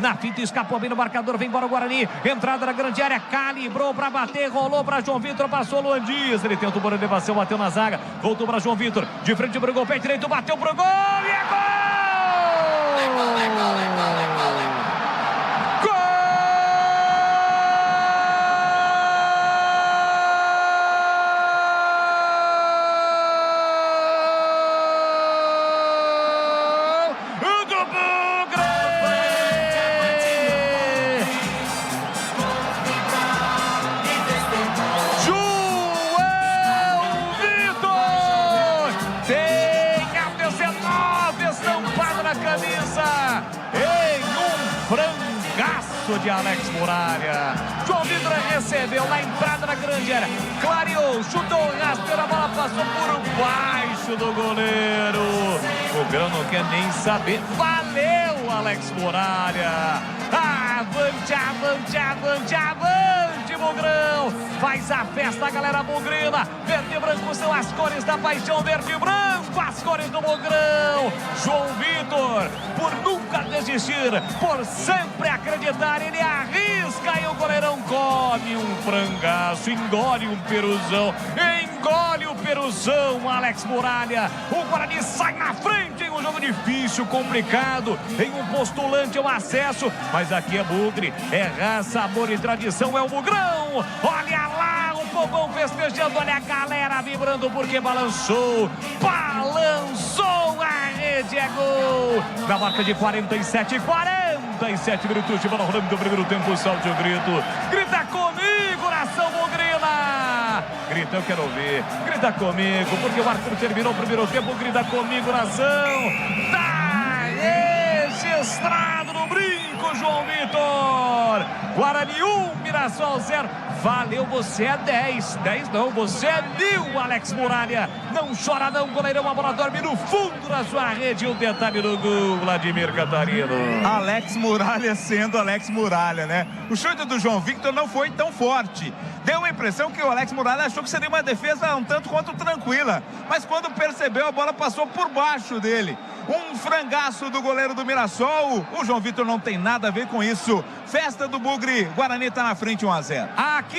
Na finta, escapou bem no marcador, vem embora o Guarani. Entrada na grande área, calibrou para bater, rolou para João Vitor, passou Luan Dias. Ele tenta o Borão de elevação, bateu na zaga, voltou para João Vitor. De frente pro gol, pé direito, bateu pro gol e é gol! Camisa em um frangaço de Alex Muralha. João Vitor recebeu na entrada da grande área, clareou, chutou, rasteira, a bola passou por baixo do goleiro. O Grão não quer nem saber. Valeu, Alex Muralha. Avante, avante, avante, avante, Mugrão. Faz a festa a galera bugrina. Verde e branco são as cores da paixão. Verde e branco, as cores do Mugrão. João Vitor, por nunca desistir, por sempre acreditar, ele arrisca e o goleirão come um frangaço, engole um peruzão, engole o peruzão, Alex Muralha. O Guarani sai na frente em um jogo difícil, complicado, em um postulante ao acesso, mas aqui é bugre, é raça, amor e tradição, é o Mugrão. Olha lá o fogão festejando, olha a galera vibrando porque balançou, a rede, é gol. Na marca de 47 minutos de bola rolando do primeiro tempo, solte o grito. Grita comigo, nação bugrina. Grita, eu quero ouvir. Grita comigo, porque o Arthur terminou o primeiro tempo. Grita comigo, nação. Tá registrado no brinco, João Vitor. Guarani 1, Mirassol 0. Valeu, você é 10. 10 não, você é 1000, Alex Muralha. Não chora não, goleirão, a bola dorme no fundo da sua rede. O detalhe do gol, Vladimir Catarino. Alex Muralha sendo Alex Muralha, né? O chute do João Vitor não foi tão forte. Deu a impressão que o Alex Muralha achou que seria uma defesa um tanto quanto tranquila. Mas quando percebeu, a bola passou por baixo dele. Um frangaço do goleiro do Mirassol. O João Vitor não tem nada a ver com isso. Festa do Bugre. Guarani está na frente 1-0. Aqui